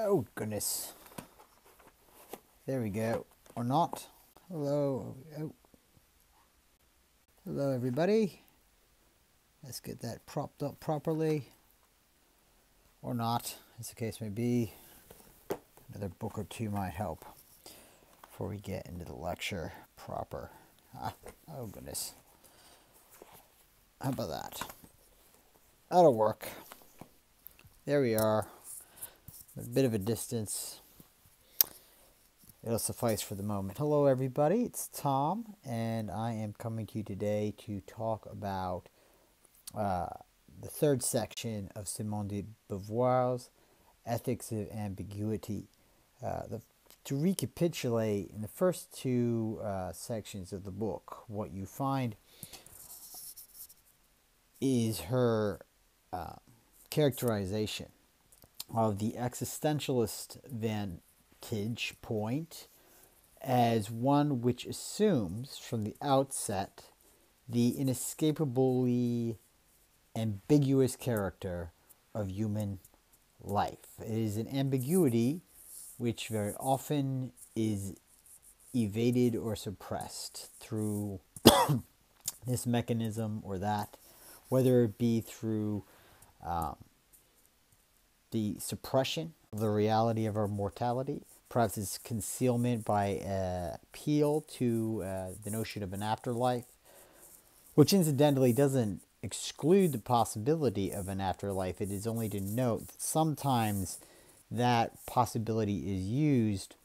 Oh, goodness. There we go. Or not. Hello. Oh. Hello, everybody. Let's get that propped up properly. Or not, as the case may be. Another book or two might help before we get into the lecture proper. Oh, goodness. How about that? That'll work. There we are. A bit of a distance. It'll suffice for the moment. Hello, everybody. It's Tom, and I am coming to you today to talk about the third section of Simone de Beauvoir's Ethics of Ambiguity. To recapitulate, in the first two sections of the book, what you find is her characterization of the existentialist vantage point as one which assumes from the outset the inescapably ambiguous character of human life. It is an ambiguity which very often is evaded or suppressed through this mechanism or that, whether it be through the suppression of the reality of our mortality, perhaps its concealment by appeal to the notion of an afterlife, which incidentally doesn't exclude the possibility of an afterlife. It is only to note that sometimes that possibility is used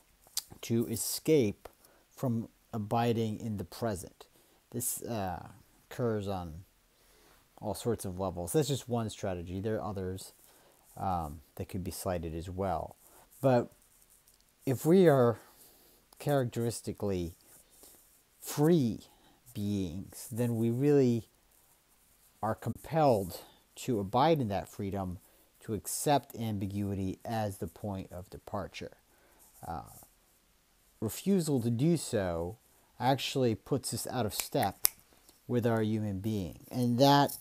to escape from abiding in the present. This occurs on all sorts of levels. That's just one strategy. There are others that could be cited as well. But if we are characteristically free beings, then we really are compelled to abide in that freedom, to accept ambiguity as the point of departure. Refusal to do so actually puts us out of step with our human being. And that,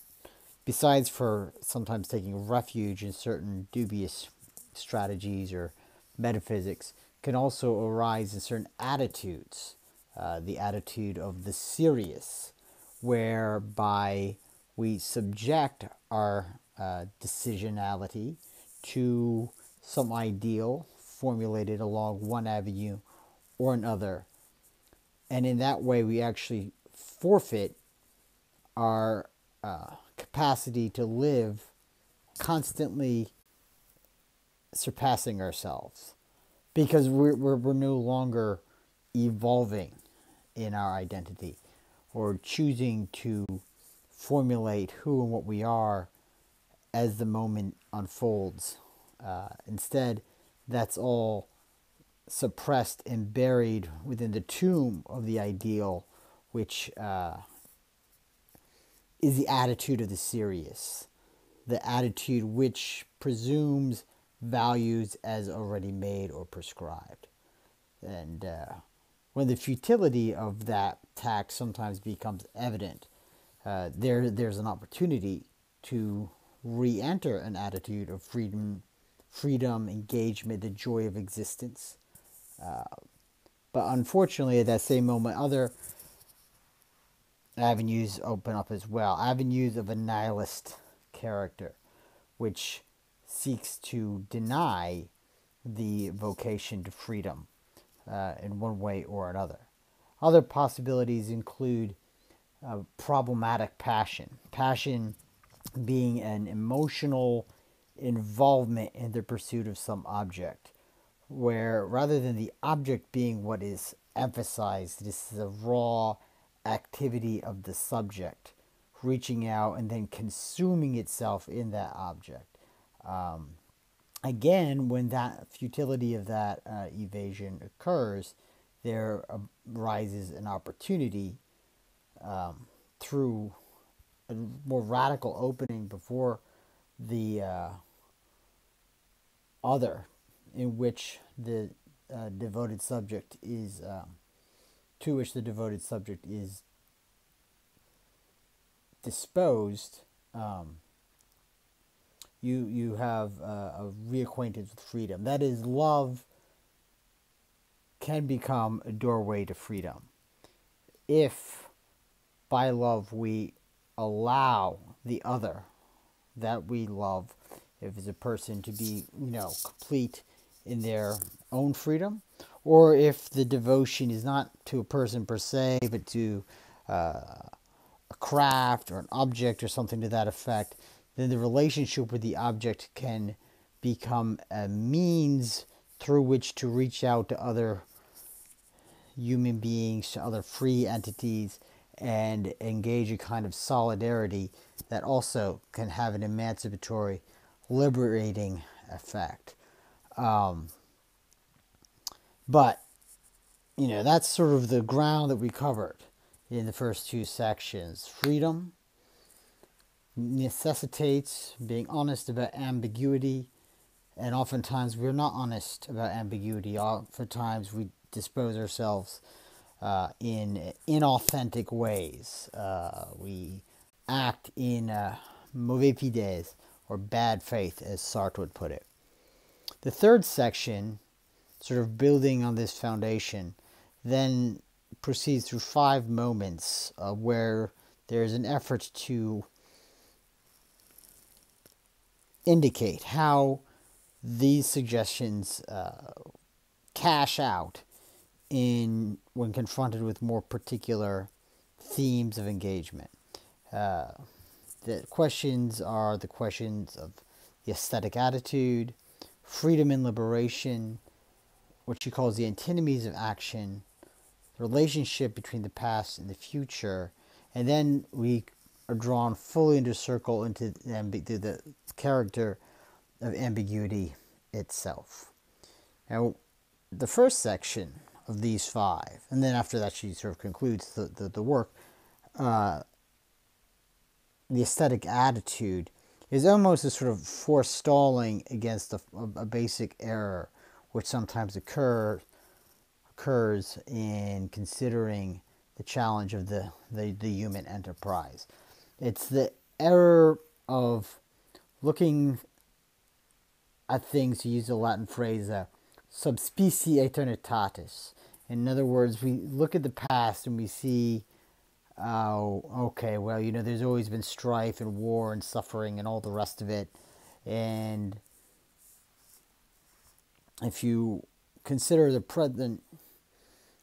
besides for sometimes taking refuge in certain dubious strategies or metaphysics, can also arise in certain attitudes. The attitude of the serious, whereby we subject our decisionality to some ideal formulated along one avenue or another. And in that way, we actually forfeit our capacity to live constantly surpassing ourselves, because we're no longer evolving in our identity or choosing to formulate who and what we are as the moment unfolds. Instead, that's all suppressed and buried within the tomb of the ideal, which is the attitude of the serious, the attitude which presumes values as already made or prescribed. And when the futility of that tack sometimes becomes evident, there's an opportunity to re-enter an attitude of freedom, engagement, the joy of existence. But unfortunately, at that same moment, other avenues open up as well. Avenues of a nihilist character, which seeks to deny the vocation to freedom in one way or another. Other possibilities include problematic passion. Passion being an emotional involvement in the pursuit of some object, where rather than the object being what is emphasized, this is a raw activity of the subject reaching out and then consuming itself in that object. Again, when that futility of that evasion occurs, there arises an opportunity through a more radical opening before the other, in which the devoted subject is to which the devoted subject is disposed you have a reacquaintance with freedom. That is, love can become a doorway to freedom if by love we allow the other that we love, if it's a person, to be, complete in their own freedom, or if the devotion is not to a person per se, but to a craft or an object or something to that effect, then the relationship with the object can become a means through which to reach out to other human beings, to other free entities, and engage a kind of solidarity that also can have an emancipatory, liberating effect. But, that's sort of the ground that we covered in the first two sections. Freedom necessitates being honest about ambiguity, and oftentimes we're not honest about ambiguity. Oftentimes we dispose ourselves in inauthentic ways. We act in mauvais pides, or bad faith, as Sartre would put it. The third section, sort of building on this foundation, then proceeds through 5 moments where there's an effort to indicate how these suggestions cash out when confronted with more particular themes of engagement. The questions are the questions of the aesthetic attitude, freedom and liberation, what she calls the antinomies of action, the relationship between the past and the future, and then we are drawn fully into circle into the character of ambiguity itself. Now, the first section of these 5, and then after that she sort of concludes the work, the aesthetic attitude is almost a sort of forestalling against a basic error which sometimes occurs in considering the challenge of the human enterprise. It's the error of looking at things, to use the Latin phrase, sub specie aeternitatis. In other words, we look at the past and we see, okay, well, there's always been strife and war and suffering and all the rest of it. And if you consider the present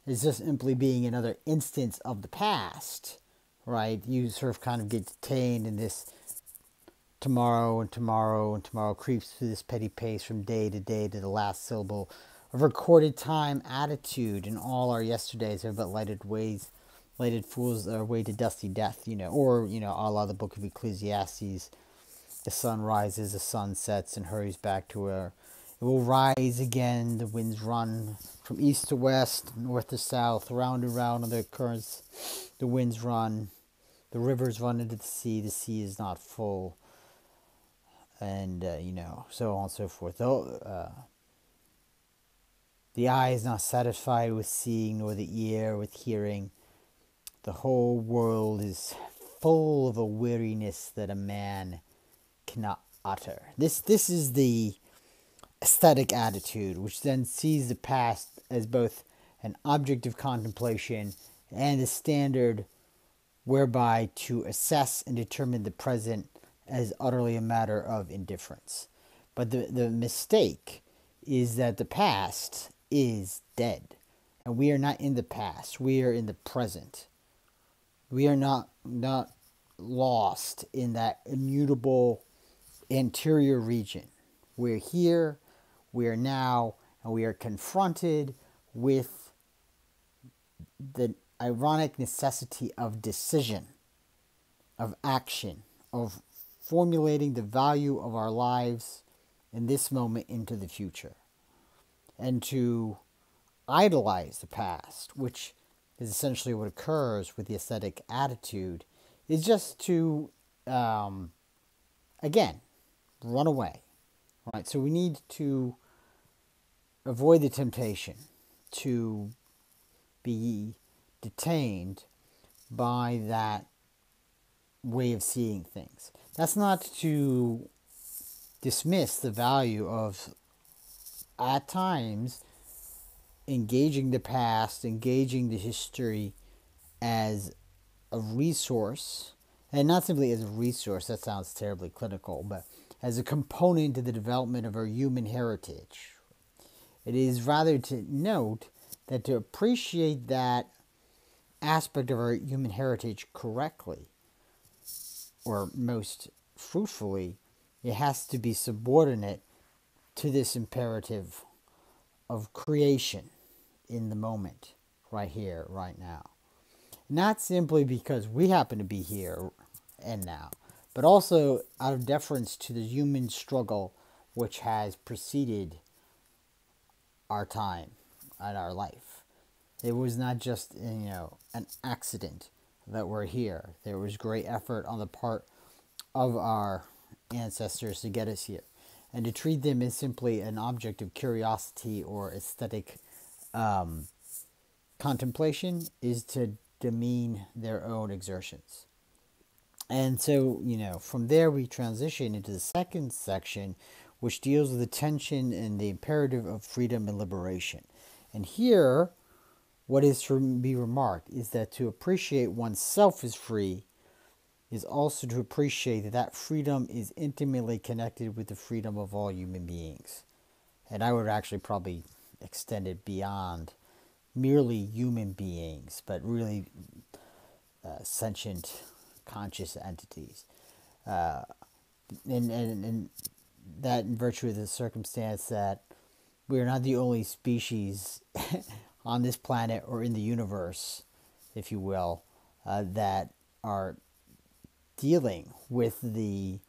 as just simply being another instance of the past, right, you sort of kind of get detained in this tomorrow and tomorrow and tomorrow creeps through this petty pace from day to day to the last syllable of recorded time attitude, and all our yesterdays are but lighted fools their way to dusty death, or, a la the book of Ecclesiastes, the sun rises, the sun sets, and hurries back to where it will rise again. The winds run from east to west, north to south, round and round on the currents. The winds run, the rivers run into the sea is not full, and, so on and so forth. The eye is not satisfied with seeing, nor the ear with hearing. The whole world is full of a weariness that a man cannot utter. This is the aesthetic attitude, which then sees the past as both an object of contemplation and a standard whereby to assess and determine the present as utterly a matter of indifference. But the mistake is that the past is dead, and we are not in the past. We are in the present. We are not lost in that immutable anterior region. We're here, we are now, and we are confronted with the ironic necessity of decision, of action, of formulating the value of our lives in this moment into the future. And to idolize the past, which is essentially what occurs with the aesthetic attitude, is just to, again, run away. Right? So we need to avoid the temptation to be detained by that way of seeing things. That's not to dismiss the value of, at times, engaging the past, engaging the history as a resource, and not simply as a resource, that sounds terribly clinical, but as a component to the development of our human heritage. It is rather to note that to appreciate that aspect of our human heritage correctly, or most fruitfully, it has to be subordinate to this imperative of creation in the moment, right here, right now. Not simply because we happen to be here and now, but also out of deference to the human struggle which has preceded our time and our life. It was not just, an accident that we're here. There was great effort on the part of our ancestors to get us here. And to treat them as simply an object of curiosity or aesthetic contemplation is to demean their own exertions. And so, from there we transition into the second section, which deals with the tension and the imperative of freedom and liberation. And here, what is to be remarked is that to appreciate oneself as free is also to appreciate that that freedom is intimately connected with the freedom of all human beings. And I would actually probably extend it beyond merely human beings, but really sentient, conscious entities. And that in virtue of the circumstance that we are not the only species on this planet or in the universe, if you will, that are dealing with the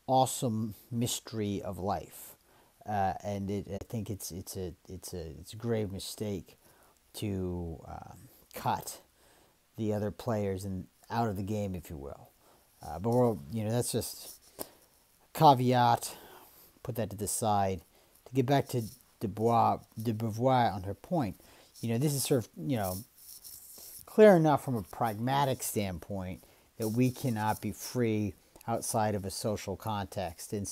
awesome mystery of life, and I think it's a grave mistake to cut the other players out of the game, if you will. But that's just a caveat. Put that to the side. To get back to de Beauvoir on her point, this is sort of clear enough from a pragmatic standpoint that we cannot be free outside of a social context, and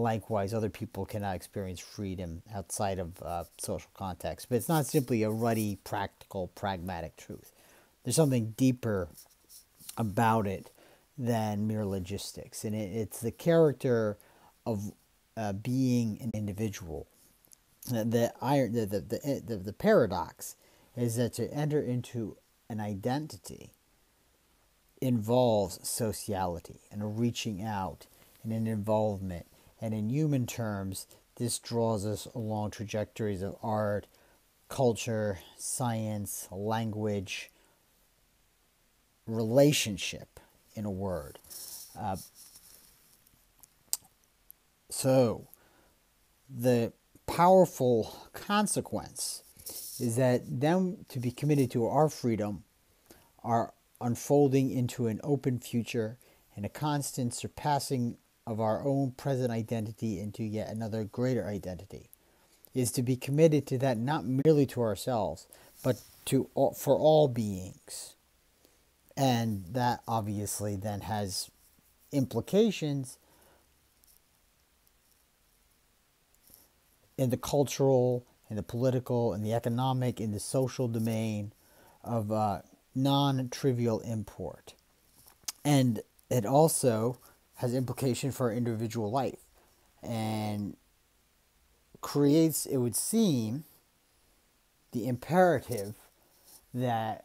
likewise other people cannot experience freedom outside of social context. But it's not simply a ruddy, practical, pragmatic truth. There's something deeper about it than mere logistics, and it's the character of being an individual. The paradox is that to enter into an identity involves sociality and a reaching out and an involvement. And in human terms, this draws us along trajectories of art, culture, science, language, relationship, in a word. So, the powerful consequence is that then to be committed to our freedom, our unfolding into an open future and a constant surpassing of our own present identity into yet another greater identity, is to be committed to that not merely to ourselves, but for all beings. And that obviously then has implications in the cultural, in the political, in the economic, in the social domain of non-trivial import. And it also has implication for our individual life and creates, it would seem, the imperative that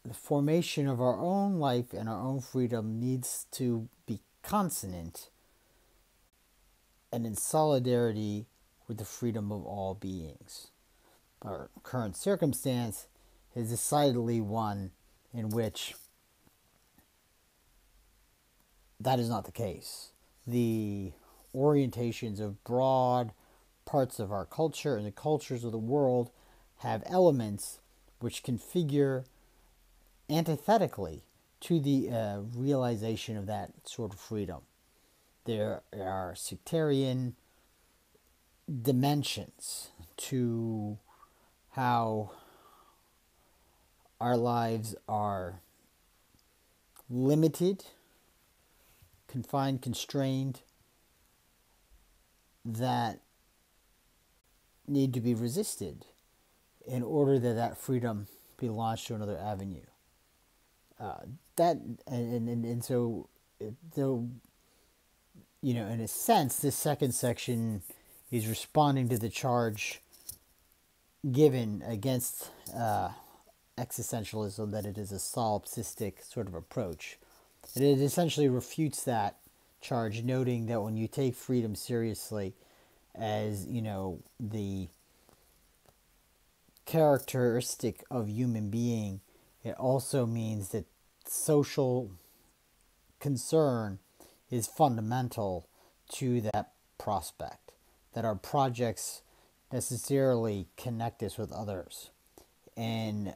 the formation of our own life and our own freedom needs to be consonant and in solidarity with the freedom of all beings. Our current circumstance is decidedly one in which that is not the case. The orientations of broad parts of our culture and the cultures of the world have elements which configure antithetically to the realization of that sort of freedom. There are sectarian dimensions to how our lives are limited, confined, constrained, that need to be resisted in order that that freedom be launched to another avenue. That and so, though, in a sense, this second section is responding to the charge given against existentialism that it is a solipsistic sort of approach. And it essentially refutes that charge, noting that when you take freedom seriously as, the characteristic of human being, it also means that social concern is fundamental to that prospect, that our projects necessarily connect us with others, and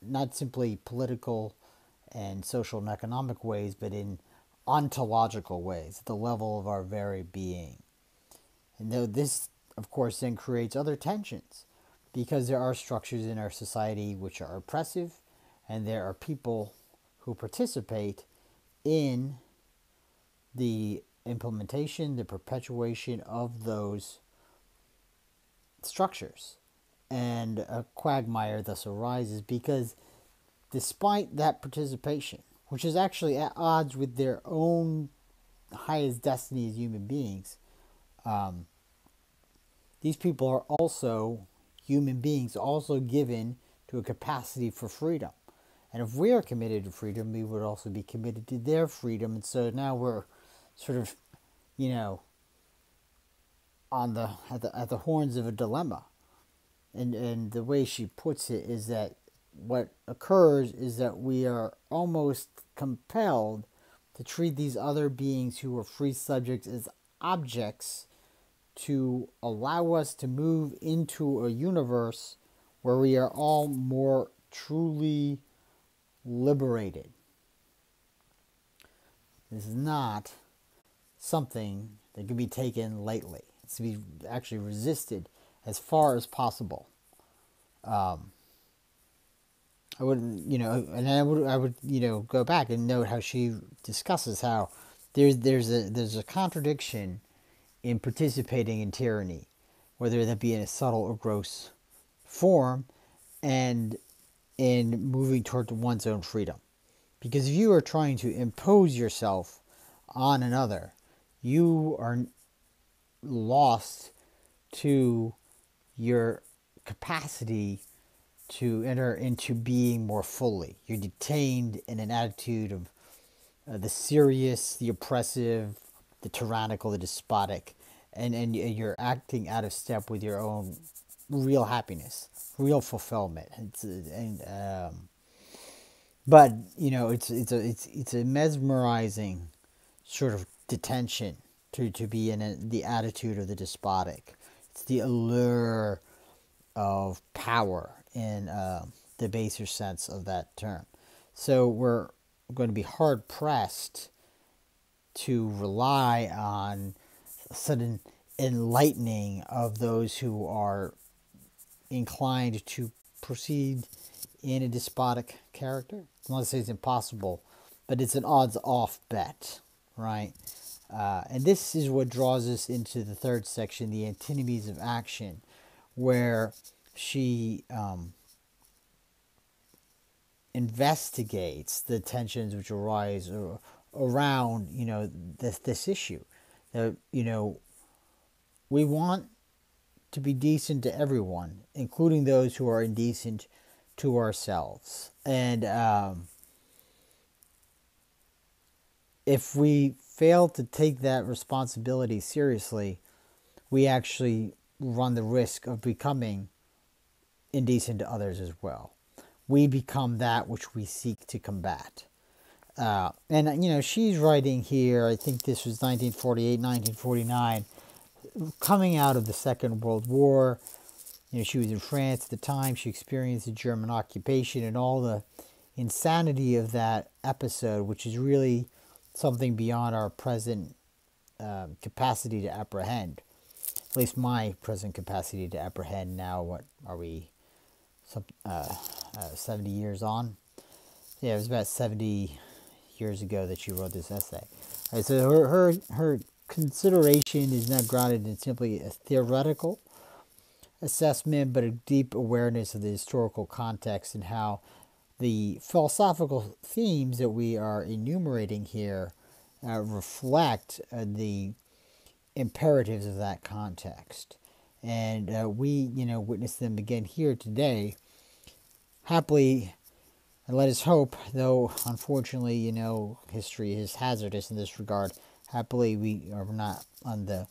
not simply political and social and economic ways, but in ontological ways, at the level of our very being. And though this, of course, then creates other tensions, because there are structures in our society which are oppressive, and there are people who participate in the implementation, the perpetuation of those structures. And a quagmire thus arises because despite that participation, which is actually at odds with their own highest destiny as human beings, these people are also human beings, also given to a capacity for freedom. And if we are committed to freedom, we would also be committed to their freedom. And so now we're sort of, on at the horns of a dilemma. And the way she puts it is that what occurs is that we are almost compelled to treat these other beings who are free subjects as objects to allow us to move into a universe where we are all more truly liberated. This is not something that can be taken lightly. It's to be actually resisted as far as possible. I wouldn't, and I would, go back and note how she discusses how there's a contradiction in participating in tyranny, whether that be in a subtle or gross form, and in moving toward one's own freedom. Because if you are trying to impose yourself on another, you are lost to your capacity to enter into being more fully. You're detained in an attitude of the serious, the oppressive, the tyrannical, the despotic, and you're acting out of step with your own real happiness, real fulfillment. But it's a mesmerizing sort of detention to be in the attitude of the despotic. It's the allure of power in the baser sense of that term. So we're going to be hard pressed to rely on a sudden enlightening of those who are inclined to proceed in a despotic character. I'm not saying it's impossible, but it's an odds-off bet, right? And this is what draws us into the third section, the Antinomies of Action, where she investigates the tensions which arise around, this issue. We want to be decent to everyone, including those who are indecent to ourselves. And if we fail to take that responsibility seriously, we actually run the risk of becoming indecent to others as well. We become that which we seek to combat. And she's writing here, I think this was 1948, 1949, coming out of the Second World War. She was in France at the time. She experienced the German occupation and all the insanity of that episode, which is really something beyond our present capacity to apprehend. At least my present capacity to apprehend now. What are we? 70 years on? Yeah, it was about 70 years ago that she wrote this essay. All right, so her consideration is not grounded in simply a theoretical assessment, but a deep awareness of the historical context and how the philosophical themes that we are enumerating here reflect the imperatives of that context. And we, witness them again here today. Happily, and let us hope, though unfortunately, history is hazardous in this regard, happily we are not on the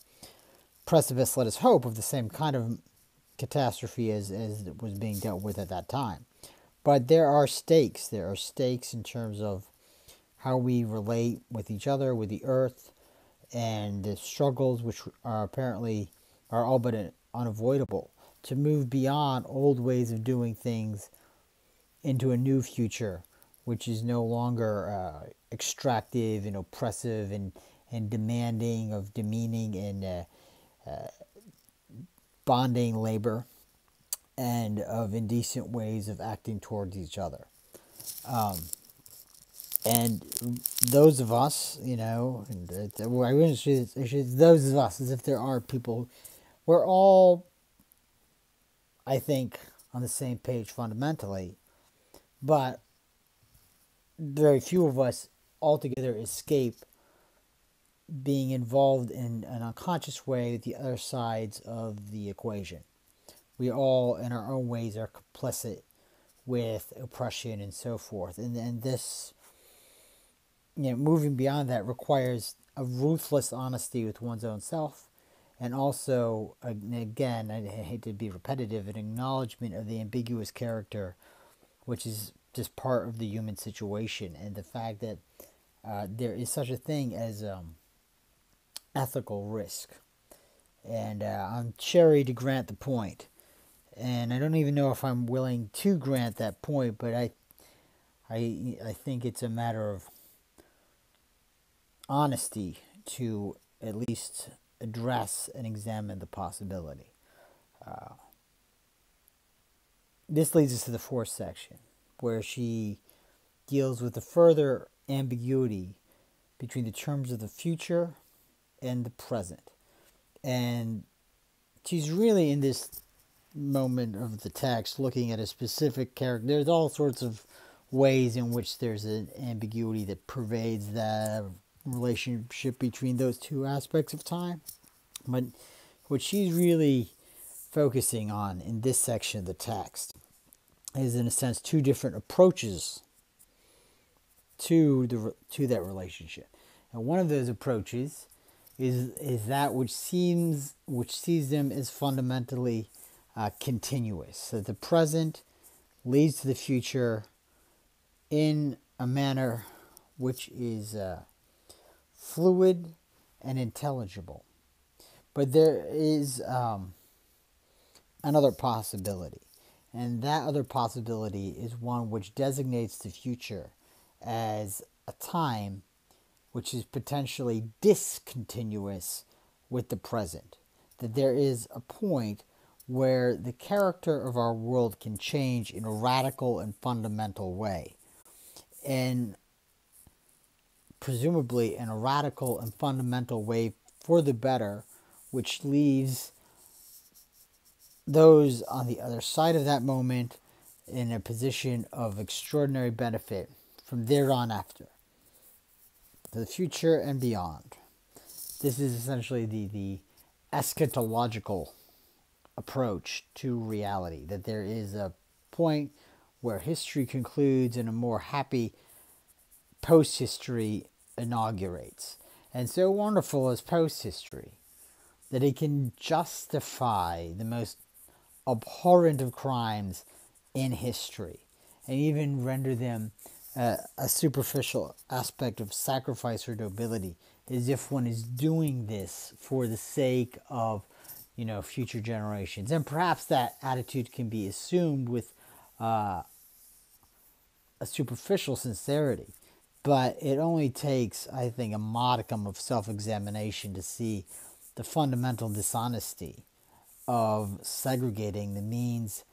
precipice, let us hope, of the same kind of catastrophe as was being dealt with at that time. But there are stakes. There are stakes in terms of how we relate with each other, with the earth, and the struggles which are apparently are all but unavoidable to move beyond old ways of doing things into a new future, which is no longer extractive and oppressive and demanding of demeaning and bonding labor and of indecent ways of acting towards each other. And those of us, I should those of us, as if there are people, we're all, I think, on the same page fundamentally, but very few of us altogether escape being involved in an unconscious way with the other sides of the equation. We all, in our own ways, are complicit with oppression and so forth. And this, moving beyond that requires a ruthless honesty with one's own self, and also, again, I hate to be repetitive, an acknowledgement of the ambiguous character, which is just part of the human situation, and the fact that there is such a thing as ethical risk. And I'm chary to grant the point. And I don't even know if I'm willing to grant that point, but I think it's a matter of honesty to at least address and examine the possibility. This leads us to the fourth section, where she deals with the further ambiguity between the terms of the future and the present. And she's really, in this moment of the text, looking at a specific character. There's all sorts of ways in which there's an ambiguity that pervades the relationship between those two aspects of time. But what she's really focusing on in this section of the text is, in a sense, two different approaches to that relationship. And one of those approaches is that which sees them as fundamentally continuous. So the present leads to the future in a manner which is fluid and intelligible. But there is another possibility, and that other possibility is one which designates the future as a time which is potentially discontinuous with the present. That there is a point where the character of our world can change in a radical and fundamental way. And presumably in a radical and fundamental way for the better, which leaves those on the other side of that moment in a position of extraordinary benefit from there on after, to the future and beyond. This is essentially the eschatological approach to reality, that there is a point where history concludes and a more happy post-history inaugurates. And so wonderful is post-history that it can justify the most abhorrent of crimes in history and even render them a superficial aspect of sacrifice or nobility, as if one is doing this for the sake of, future generations. And perhaps that attitude can be assumed with a superficial sincerity, but it only takes, I think, a modicum of self-examination to see the fundamental dishonesty of segregating the means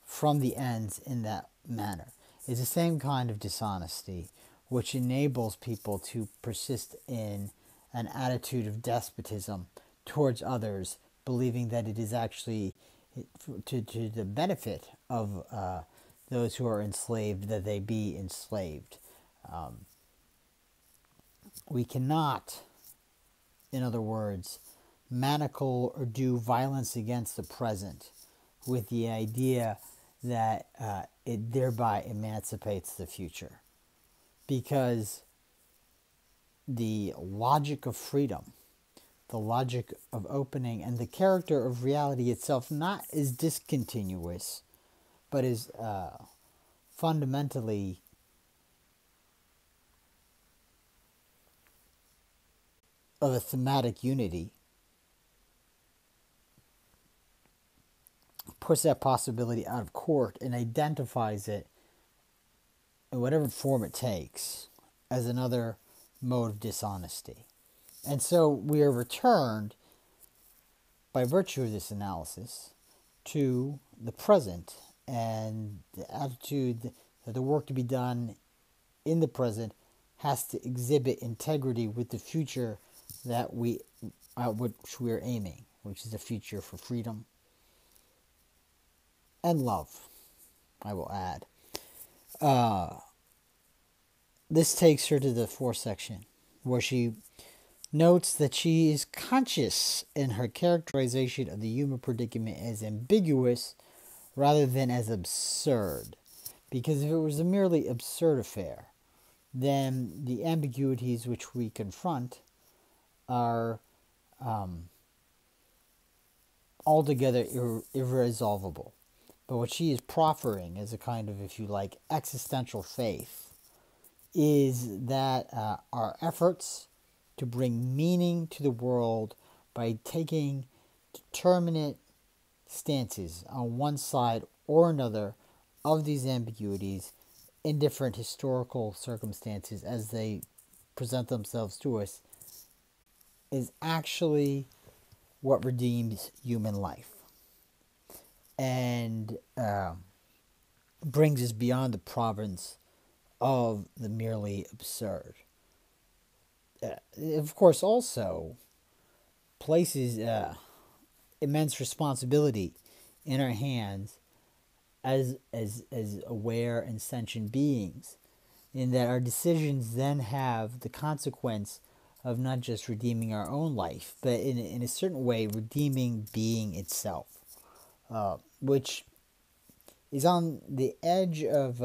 from the ends in that manner. It's the same kind of dishonesty which enables people to persist in an attitude of despotism towards others, believing that it is actually to the benefit of those who are enslaved that they be enslaved. We cannot, in other words, manacle or do violence against the present with the idea that it thereby emancipates the future. Because the logic of freedom, the logic of opening, and the character of reality itself not is discontinuous, but is fundamentally of a thematic unity, puts that possibility out of court and identifies it in whatever form it takes as another mode of dishonesty. And so we are returned, by virtue of this analysis, to the present and the attitude that the work to be done in the present has to exhibit integrity with the future that which we are aiming, which is a future for freedom and love, I will add. This takes her to the fourth section, where she notes that she is conscious in her characterization of the human predicament as ambiguous rather than as absurd. Because if it was a merely absurd affair, then the ambiguities which we confront are altogether irresolvable. But what she is proffering as a kind of, if you like, existential faith is that our efforts to bring meaning to the world by taking determinate stances on one side or another of these ambiguities in different historical circumstances as they present themselves to us is actually what redeems human life and brings us beyond the province of the merely absurd. Of course, also places immense responsibility in our hands as aware and sentient beings, in that our decisions then have the consequence of not just redeeming our own life, but in a certain way redeeming being itself, which is on the edge of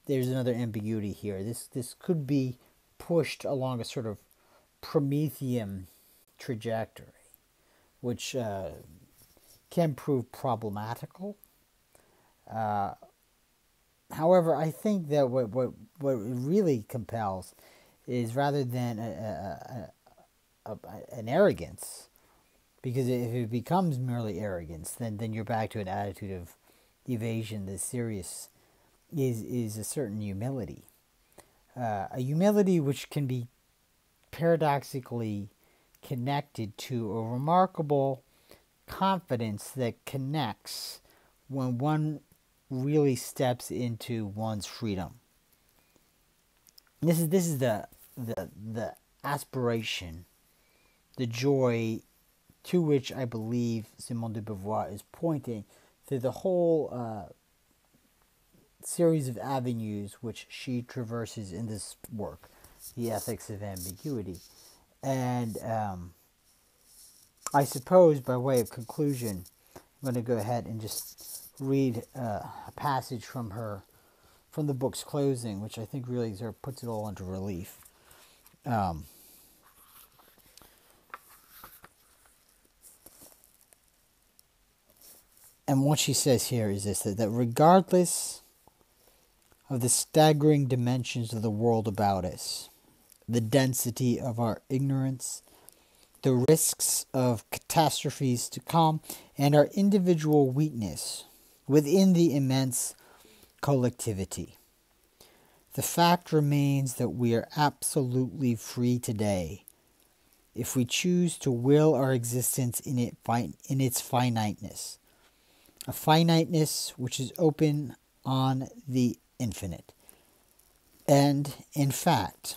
there's another ambiguity here. This could be pushed along a sort of Promethean trajectory, which can prove problematical. However, I think that what it really compels is rather than an arrogance, because if it becomes merely arrogance, then you're back to an attitude of evasion. The serious is a certain humility, a humility which can be paradoxically connected to a remarkable confidence that connects when one really steps into one's freedom. This is the aspiration, the joy to which I believe Simone de Beauvoir is pointing through the whole series of avenues which she traverses in this work, the Ethics of Ambiguity. And I suppose, by way of conclusion, I'm going to go ahead and just read a passage from the book's closing, which I think really sort of puts it all into relief. And what she says here is this, that regardless of the staggering dimensions of the world about us, the density of our ignorance, the risks of catastrophes to come, and our individual weakness within the immense collectivity, the fact remains that we are absolutely free today if we choose to will our existence in its finiteness, a finiteness which is open on the infinite. And, in fact,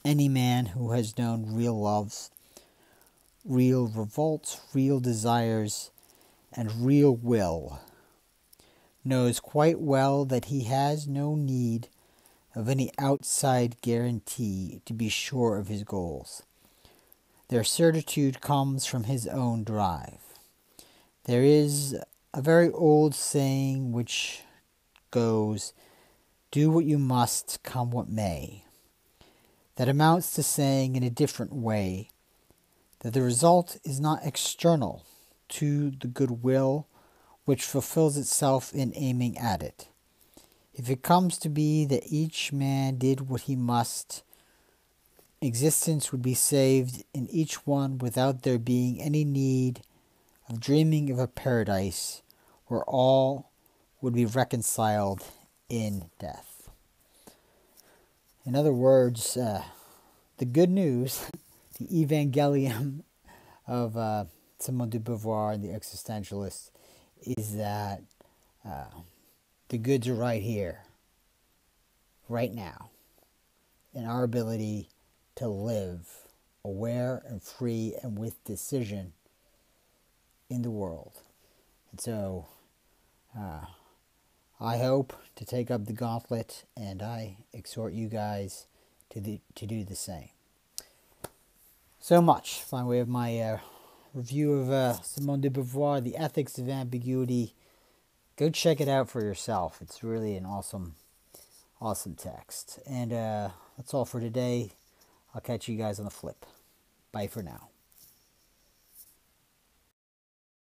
Any man who has known real loves, real revolts, real desires, and real will knows quite well that he has no need of any outside guarantee to be sure of his goals. Their certitude comes from his own drive. There is a very old saying which goes, "Do what you must, come what may." That amounts to saying in a different way that the result is not external to the goodwill which fulfills itself in aiming at it. If it comes to be that each man did what he must, existence would be saved in each one without there being any need of dreaming of a paradise where all would be reconciled in death. In other words, the good news, the evangelium of Simone de Beauvoir and the existentialists, is that the goods are right here, right now, in our ability to live aware and free and with decision in the world. And so I hope to take up the gauntlet, and I exhort you guys to do the same. So much by way of my review of Simone de Beauvoir, The Ethics of Ambiguity. Go check it out for yourself. It's really an awesome text. And that's all for today. I'll catch you guys on the flip. Bye for now.